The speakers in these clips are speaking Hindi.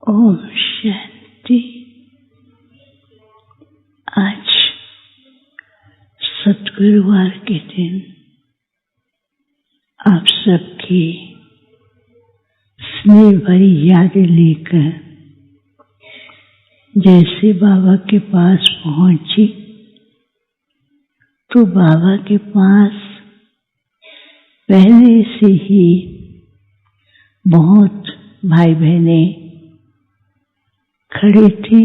ओम शांति। आज सतगुरुवार के दिन आप सबकी स्नेह भरी यादें लेकर जैसे बाबा के पास पहुंची तो बाबा के पास पहले से ही बहुत भाई बहने खड़े थे।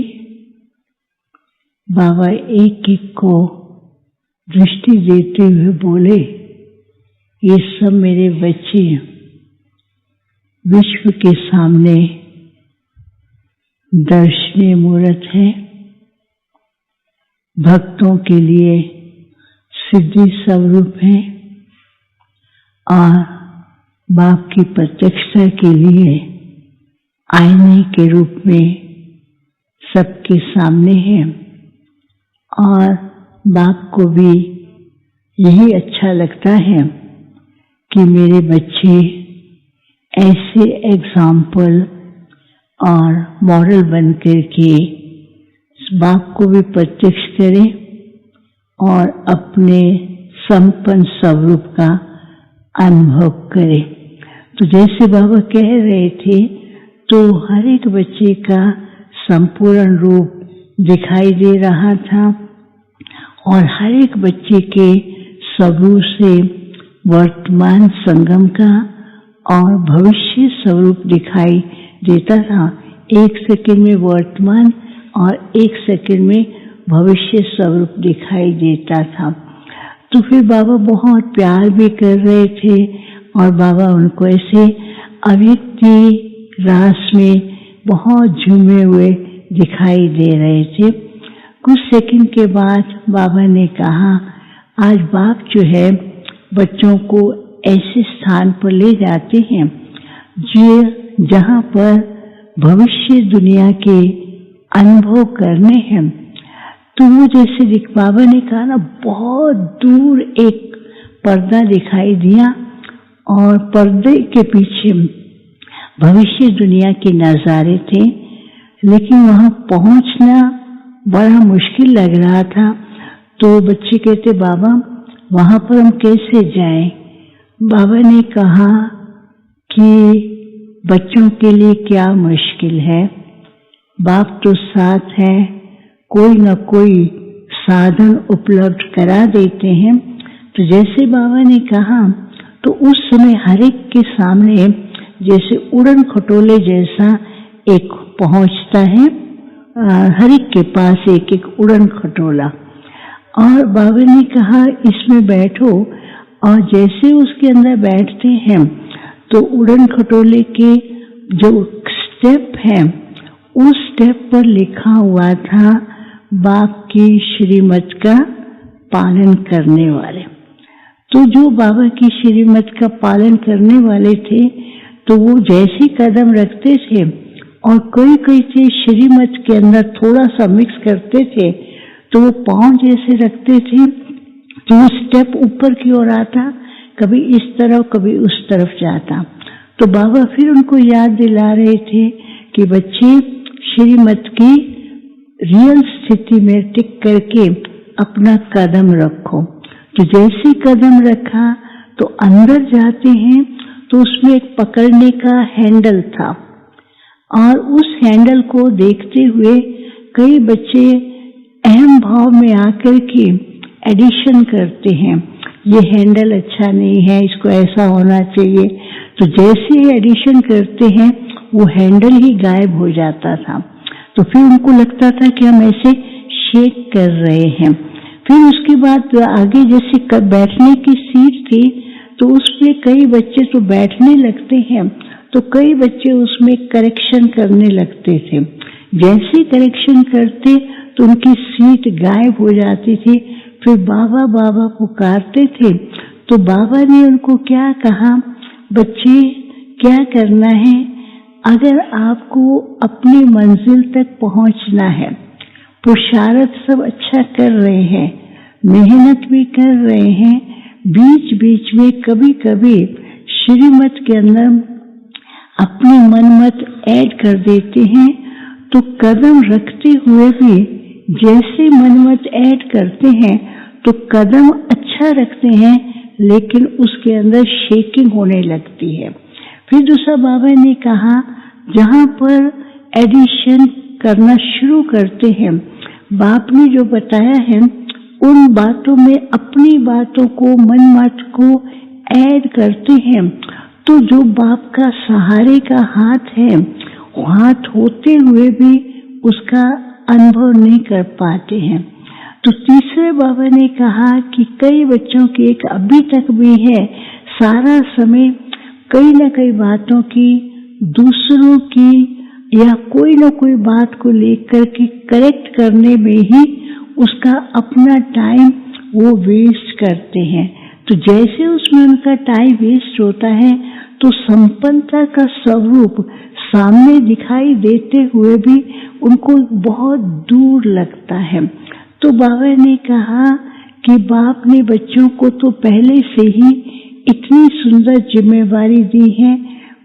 बाबा एक एक को दृष्टि देते हुए बोले, ये सब मेरे बच्चे विश्व के सामने दर्शनीय मूर्त है, भक्तों के लिए सिद्धि स्वरूप है और बाप की प्रत्यक्षता के लिए आईने के रूप में सबके सामने है। और बाप को भी यही अच्छा लगता है कि मेरे बच्चे ऐसे एग्जाम्पल और मॉडल बनकर के बाप को भी प्रत्यक्ष करें और अपने संपन्न स्वरूप का अनुभव करें। तो जैसे बाबा कह रहे थे तो हर एक बच्चे का संपूर्ण रूप दिखाई दे रहा था और हर एक बच्चे के स्वरूप से वर्तमान संगम का और भविष्य स्वरूप दिखाई देता था। एक सेकंड में वर्तमान और एक सेकंड में भविष्य स्वरूप दिखाई देता था। तो फिर बाबा बहुत प्यार भी कर रहे थे और बाबा उनको ऐसे अव्यक्ति रास में बहुत झूमे हुए दिखाई दे रहे थे। कुछ सेकंड के बाद बाबा ने कहा, आज बाप जो है बच्चों को ऐसे स्थान पर ले जाते हैं जहाँ पर भविष्य दुनिया के अनुभव करने हैं। तो वो जैसे बाबा ने कहा ना, बहुत दूर एक पर्दा दिखाई दिया और पर्दे के पीछे भविष्य दुनिया के नज़ारे थे, लेकिन वहाँ पहुँचना बड़ा मुश्किल लग रहा था। तो बच्चे कहते, बाबा वहाँ पर हम कैसे जाएं? बाबा ने कहा कि बच्चों के लिए क्या मुश्किल है, बाप तो साथ है, कोई न कोई साधन उपलब्ध करा देते हैं। तो जैसे बाबा ने कहा तो उस समय हर एक के सामने जैसे उड़न खटोले जैसा एक पहुंचता है, हर एक के पास एक एक उड़न खटोला, और बाबा ने कहा इसमें बैठो। और जैसे उसके अंदर बैठते हैं तो उड़न खटोले के जो स्टेप है उस स्टेप पर लिखा हुआ था, बाप की श्रीमत का पालन करने वाले। तो जो बाबा की श्रीमत का पालन करने वाले थे तो वो जैसे कदम रखते थे और कोई कोई चीज श्रीमत के अंदर थोड़ा सा मिक्स करते थे तो वो पांव जैसे रखते थे तो वो स्टेप ऊपर की ओर आता, कभी इस तरफ कभी उस तरफ जाता। तो बाबा फिर उनको याद दिला रहे थे कि बच्चे श्रीमत की रियल स्थिति में टिक करके अपना कदम रखो। तो जैसे कदम रखा तो अंदर जाते हैं तो उसमें एक पकड़ने का हैंडल था और उस हैंडल को देखते हुए कई बच्चे अहम भाव में आकर के एडिशन करते हैं, ये हैंडल अच्छा नहीं है, इसको ऐसा होना चाहिए। तो जैसे ही एडिशन करते हैं वो हैंडल ही गायब हो जाता था। तो फिर उनको लगता था कि हम ऐसे शेक कर रहे हैं। फिर उसके बाद आगे जैसे बैठने की सीट थी तो उसमें कई बच्चे तो बैठने लगते हैं तो कई बच्चे उसमें करेक्शन करने लगते थे। जैसे करेक्शन करते तो उनकी सीट गायब हो जाती थी। फिर बाबा बाबा पुकारते थे तो बाबा ने उनको क्या कहा, बच्चे क्या करना है, अगर आपको अपनी मंजिल तक पहुंचना है, पुरुषार्थ सब अच्छा कर रहे हैं, मेहनत भी कर रहे हैं, बीच बीच में कभी कभी श्रीमत के अंदर अपनी मनमत ऐड कर देते हैं, तो कदम रखते हुए भी जैसे मनमत ऐड करते हैं तो कदम अच्छा रखते हैं, लेकिन उसके अंदर शेकिंग होने लगती है। फिर दूसरा बाबा ने कहा, जहाँ पर एडिशन करना शुरू करते हैं, बाप ने जो बताया है उन बातों में अपनी बातों को, मनमत को ऐड करते हैं, तो जो बाप का सहारे का हाथ है, हाथ होते हुए भी उसका अनुभव नहीं कर पाते हैं। तो तीसरे बाबा ने कहा कि कई बच्चों की एक अभी तक भी है, सारा समय कई न कई बातों की, दूसरों की या कोई न कोई बात को लेकर के करेक्ट करने में ही उसका अपना टाइम वो वेस्ट करते हैं। तो जैसे उसमें उनका टाइम वेस्ट होता है, तो संपन्नता का स्वरूप सामने दिखाई देते हुए भी उनको बहुत दूर लगता है। तो बाबा ने कहा कि बाप ने बच्चों को तो पहले से ही इतनी सुंदर जिम्मेवारी दी है।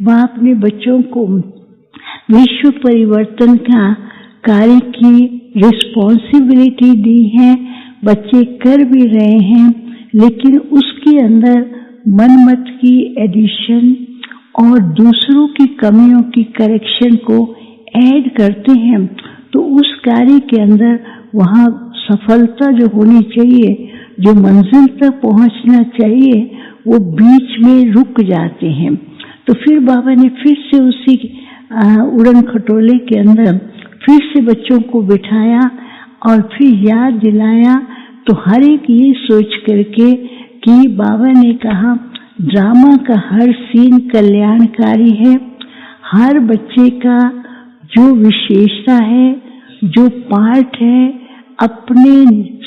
बाप ने बच्चों को विश्व परिवर्तन का कार्य की रिस्पॉन्सिबिलिटी दी है, बच्चे कर भी रहे हैं, लेकिन उसके अंदर मनमत की एडिशन और दूसरों की कमियों की करेक्शन को ऐड करते हैं, तो उस कार्य के अंदर वहाँ सफलता जो होनी चाहिए, जो मंजिल तक पहुँचना चाहिए, वो बीच में रुक जाते हैं। तो फिर बाबा ने फिर से उसी उड़न खटोले के अंदर फिर से बच्चों को बिठाया और फिर याद दिलाया। तो हर एक ये सोच करके कि बाबा ने कहा, ड्रामा का हर सीन कल्याणकारी है, हर बच्चे का जो विशेषता है, जो पार्ट है, अपने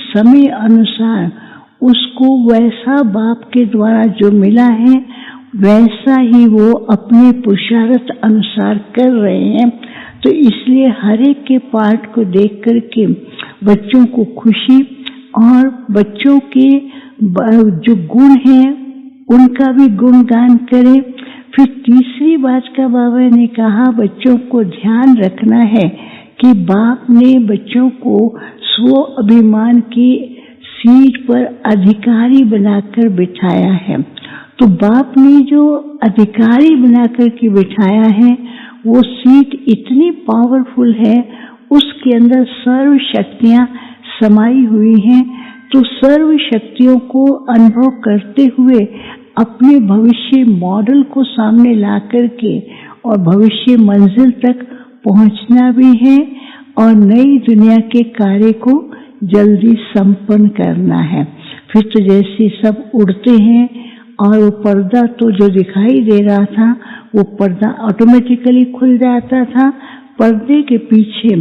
समय अनुसार उसको वैसा बाप के द्वारा जो मिला है वैसा ही वो अपने पुरुषार्थ अनुसार कर रहे हैं। तो इसलिए हर एक के पार्ट को देख करके बच्चों को खुशी और बच्चों के जो गुण हैं उनका भी गुणगान करें। फिर तीसरी बात का बाबा ने कहा, बच्चों को ध्यान रखना है कि बाप ने बच्चों को स्व अभिमान की सीट पर अधिकारी बनाकर बिठाया है। तो बाप ने जो अधिकारी बनाकर के बिठाया है वो सीट इतनी पावरफुल है, उसके अंदर सर्व शक्तियां समाई हुई हैं। तो सर्व शक्तियों को अनुभव करते हुए अपने भविष्य मॉडल को सामने ला करके और भविष्य मंजिल तक पहुंचना भी है और नई दुनिया के कार्य को जल्दी संपन्न करना है। फिर तो जैसे सब उड़ते हैं और वो पर्दा तो जो दिखाई दे रहा था वो पर्दा ऑटोमेटिकली खुल जाता था। पर्दे के पीछे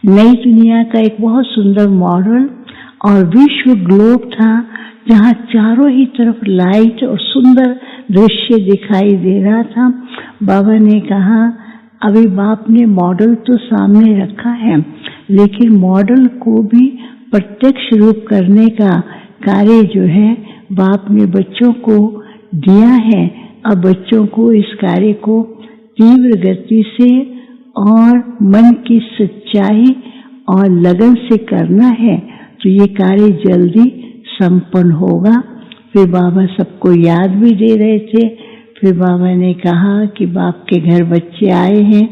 नई दुनिया का एक बहुत सुंदर मॉडल और विश्व ग्लोब था, जहाँ चारों ही तरफ लाइट और सुंदर दृश्य दिखाई दे रहा था। बाबा ने कहा, अभी बाप ने मॉडल तो सामने रखा है, लेकिन मॉडल को भी प्रत्यक्ष रूप करने का कार्य जो है बाप ने बच्चों को दिया है। अब बच्चों को इस कार्य को तीव्र गति से और मन की सच्चाई और लगन से करना है, तो ये कार्य जल्दी संपन्न होगा। फिर बाबा सबको याद भी दे रहे थे। फिर बाबा ने कहा कि बाप के घर बच्चे आए हैं,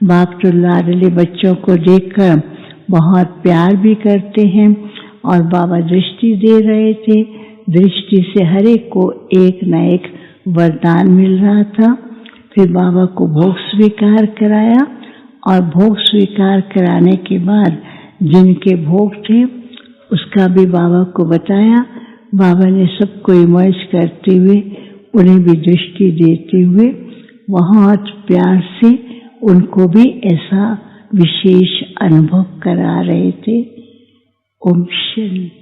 बाप तो लाडले बच्चों को देखकर बहुत प्यार भी करते हैं और बाबा दृष्टि दे रहे थे। दृष्टि से हर एक को एक न एक वरदान मिल रहा था। फिर बाबा को भोग स्वीकार कराया और भोग स्वीकार कराने के बाद जिनके भोग थे उसका भी बाबा को बताया। बाबा ने सबको इमर्ज करते हुए उन्हें भी दृष्टि देते हुए बहुत प्यार से उनको भी ऐसा विशेष अनुभव करा रहे थे। ओम शांति।